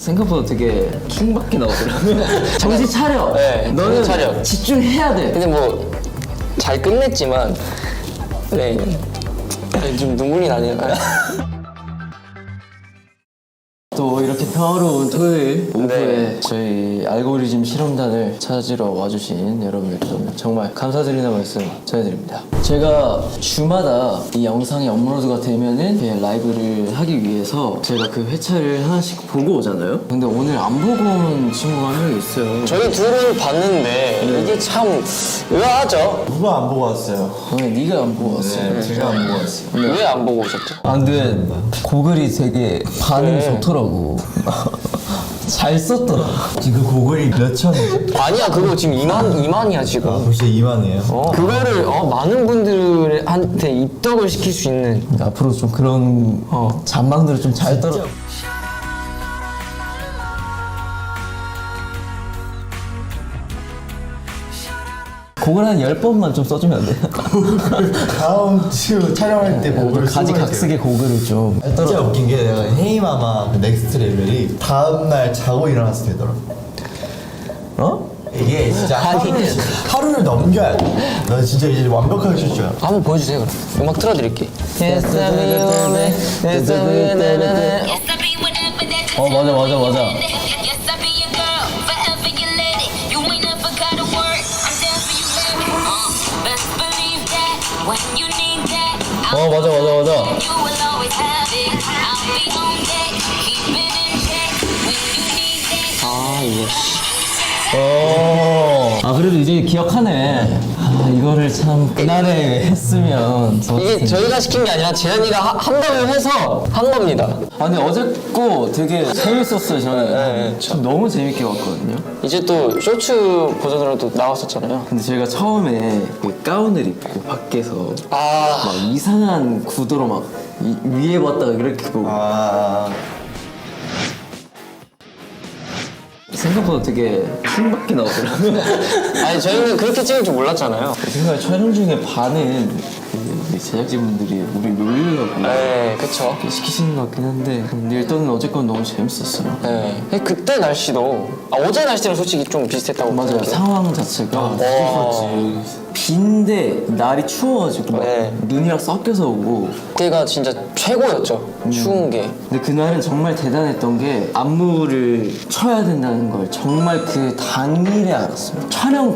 생각보다 되게 킹받게 나오더라고요. 정신 차려. 네, 너는 정신 차려. 집중해야 돼. 근데 뭐 잘 끝냈지만 네, 좀 눈물이 나네요. 또 이렇게 평화로운 토요일 오후에 저희 알고리즘 실험단을 찾으러 와주신 여러분들 정말 감사드리는 말씀 전해드립니다. 제가 주마다 이 영상이 업로드가 되면은 이렇게 라이브를 하기 위해서 제가 그 회차를 하나씩 보고 오잖아요. 근데 오늘 안 보고 온 친구가 한 명 있어요. 저희 둘은 봤는데 이게 참 의아하죠. 누가 안 보고 왔어요? 네가 안 보고 왔어. 네, 제가 안 보고 왔어요. 왜 안 보고 오셨죠? 아 근데 고글이 되게 반응이 네. 좋더라고. 잘 썼더라. 지금 그 고글이 몇 천이죠? 아니야, 그거 지금 2만이야 지금. 벌써 2만이에요? 그거를 많은 분들한테 입덕을 시킬 수 있는. 앞으로 좀 그런 잔망들을 좀 잘 떨어. 곡을 한 10번만 좀 써주면 안 돼? 다음 주 촬영할 때 고글을 가지각색의 곡을 좀. 진짜 웃긴 게 내가 헤이마마 그 넥스트 레벨이 다음날 자고 일어났을 때더라. 어? 이게 진짜 하루를 넘겨야 돼. 나 진짜 이제 완벽하게 쉴 줄 알아. 한번 보여주세요 그럼. 음악 틀어드릴게. 맞아. 맞아. 아 이게. 그래도 이제 기억하네. 이거를 참 그날에 했으면. 이게 저희가 시킨 게 아니라 재현이가 한다고 해서 한 겁니다. 근데 어제 거 되게 재밌었어요, 저는. 네. 참 너무 재밌게 봤거든요. 이제 또 쇼츠 버전으로도 나왔었잖아요. 근데 저희가 처음에 그 가운을 입고 밖에서 막 이상한 구도로 막 위에 봤다가 이렇게 보고 생각보다 되게 킹받게 나오더라고요. 아니 저희는 그렇게 찍을 줄 몰랐잖아요. 생각에 촬영 중에 반은 우리 제작진분들이 우리 놀리려고 네, 그쵸. 이렇게 시키시는 것 같긴 한데 근데 일단은 어쨌건 너무 재밌었어요. 네. 그때 날씨도 어제 날씨랑 솔직히 좀 비슷했다고 맞아요. 생각해요. 상황 자체가 비인데 날이 추워가지고 막 네. 눈이랑 섞여서 오고 그때가 진짜 최고였죠. 추운 게. 근데 그날은 정말 대단했던 게 안무를 쳐야 된다는 걸 정말 그 당일에 알았어요. 촬영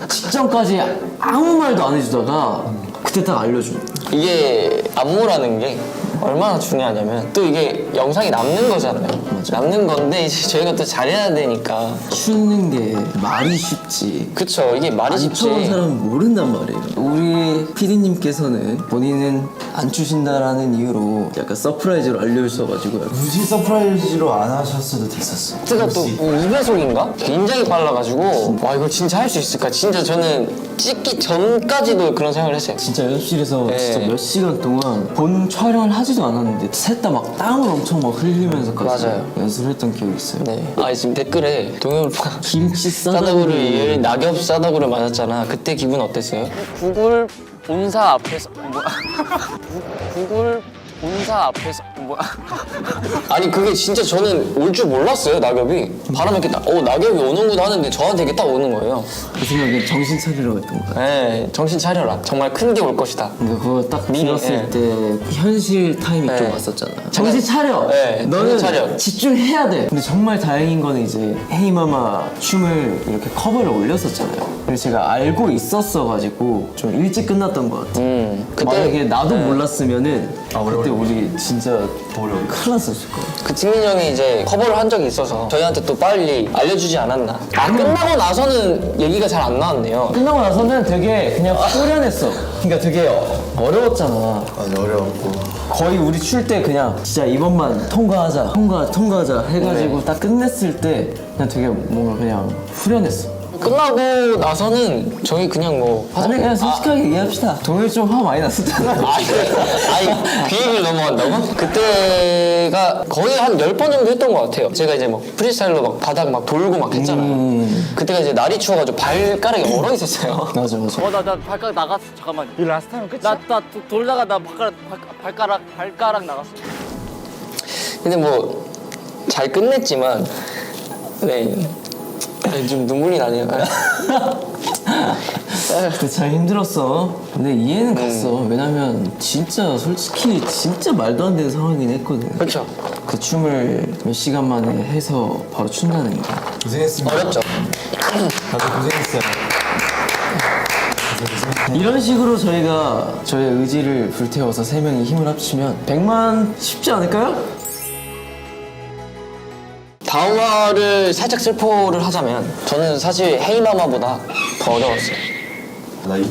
직전까지 아무 말도 안 해주다가 그때 딱 알려준 거예요. 이게 안무라는 게 얼마나 중요하냐면 또 이게 영상이 남는 거잖아요. 남는 건데 이제 저희가 또 잘해야 되니까. 추는 게 말이 쉽지. 그쵸. 이게 말이 안 쉽지. 쳐본 사람은 모른단 말이에요. 우리 PD님께서는 본인은 안 추신다라는 이유로 약간 서프라이즈로 알려주셔가지고 굳이 서프라이즈로 안 하셨어도 됐었어. 그때가 또 2배속인가? 굉장히 빨라가지고 와 이걸 진짜 할 수 있을까? 진짜 저는 찍기 전까지도 그런 생각을 했어요. 진짜 연습실에서 네. 진짜 몇 시간 동안 본 촬영을 하지도 않았는데 셋 다 막 땀을 엄청 막 흘리면서까지 맞아요. 연습을 했던 기억이 있어요. 네. 지금 댓글에 동현 오빠 김치 싸다구를 얘를 낙엽 싸다구를 맞았잖아. 그때 기분 어땠어요? 구글 본사 앞에서 구글 본사 앞에서 아니 그게 진짜 저는 올 줄 몰랐어요. 낙엽이 바람에 이렇게 낙엽이 오는구나 하는데 저한테 이게 딱 오는 거예요. 그 생각에 정신 차리라고 했던 거야. 네, 정신 차려라. 정말 큰 게 올 것이다. 근데 그거 딱 미리, 들었을 때 현실 타임이 좀 왔었잖아. 정신 차려. 네, 너는 정신 차려. 집중해야 돼. 근데 정말 다행인 거는 이제 헤이마마 춤을 이렇게 커버를 올렸었잖아요. 그래서 제가 알고 있었어가지고 좀 일찍 끝났던 것 같아. 그때 만약에 나도 몰랐으면은 그때 우리 진짜 큰일 났었을 거야. 그 직민 형이 이제 커버를 한 적이 있어서 저희한테 또 빨리 알려주지 않았나. 끝나고 나서는 얘기가 잘 안 나왔네요. 끝나고 나서는 되게 그냥 후련했어. 그러니까 되게 어려웠잖아. 맞아, 어려웠고. 거의 우리 출 때 그냥 진짜 이번만 통과하자 해가지고 딱 끝냈을 때 그냥 되게 뭔가 그냥 후련했어. 끝나고 나서는 저희 그냥 뭐 아니 그냥 솔직하게 얘기합시다. 동현이 좀 화 많이 났었잖아. 그 얘기를 넘어간다고? 그때가 거의 한 10번 정도 했던 것 같아요. 제가 이제 막 프리스타일로 막 바닥 막 돌고 막 했잖아요. 그때가 이제 날이 추워가지고 발가락이 얼어 있었어요. 맞아. 나 발가락 나갔어. 잠깐만. 이 라스트 하면 끝이야? 나 돌다가 나 발가락 나갔어. 근데 뭐 잘 끝냈지만 네. 아니, 좀 눈물이 나네요. 그때 참 힘들었어. 근데 이해는 갔어. 왜냐면 진짜 솔직히 진짜 말도 안 되는 상황이긴 했거든. 그렇죠. 그 춤을 몇 시간 만에 해서 바로 춘다는 게. 고생했습니다. 어렵죠. 다들 고생했어요. 이런 식으로 저희가 저의 의지를 불태워서 세 명이 힘을 합치면 100만 쉽지 않을까요? 다음화를 살짝 슬포를 하자면 저는 사실 헤이마마보다 더 어려웠어요.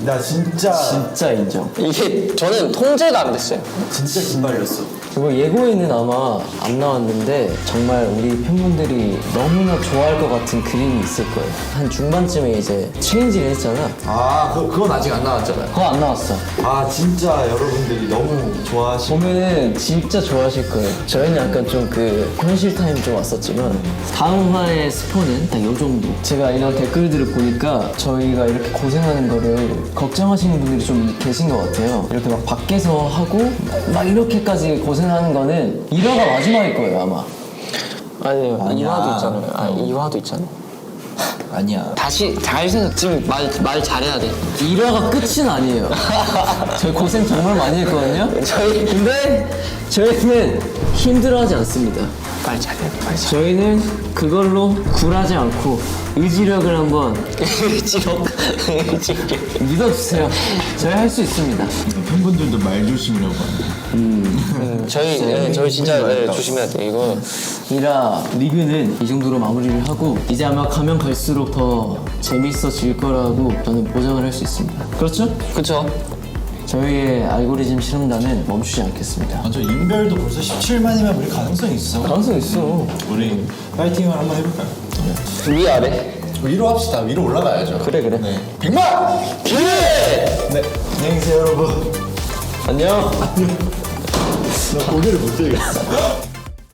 나 진짜 진짜 인정. 이게 저는 통제가 안 됐어요. 진짜 긴발렸어. 그리고 예고에는 아마 안 나왔는데 정말 우리 팬분들이 너무나 좋아할 것 같은 그림이 있을 거예요. 한 중반쯤에 이제 체인지를 했잖아. 아 그건 아직 안 나왔잖아요. 그거 안 나왔어. 아 진짜 여러분들이 너무 좋아하시고 보면은 진짜 좋아하실 거예요. 저희는 약간 좀 그 현실 타임 좀 왔었지만 다음 화의 스포는 딱 요 정도. 제가 이런 댓글들을 보니까 저희가 이렇게 고생하는 거를 걱정하시는 분들이 좀 계신 것 같아요. 이렇게 막 밖에서 하고 막 이렇게까지 고생하는 거는 1화가 마지막일 거예요 아마. 아니요. 아니야. 2화도 있잖아요. 아, 2화도 있잖아요. 아니야. 다시 잘 생각 지금 말 잘해야 돼. 1화가 끝은 아니에요. 저희 고생 정말 많이 했거든요. 근데 저희는 힘들어하지 않습니다. 말 잘해. 말 잘해. 저희는 그걸로 굴하지 않고 의지력을 한번 의지력. 믿어주세요. 저희 할 수 있습니다. 팬분들도 말 조심이라고 하는데. 저희 진짜 조심해야 돼. 이거 1화 리그는 이 정도로 마무리를 하고 이제 아마 가면 갈수록 더 재밌어질 거라고 저는 보장을 할 수 있습니다. 그렇죠? 그쵸? 저희의 알고리즘 실험단은 멈추지 않겠습니다. 저 인별도 벌써 17만이면 우리 가능성이 있어. 가능성 있어. 우리 파이팅을 한번 해볼까요? 위 아래. 위로 합시다. 위로 올라가야죠. 그래. 네. 100만! 기회! 네. 안녕히 계세요 여러분. 안녕. 나 고개를 못 들겠어.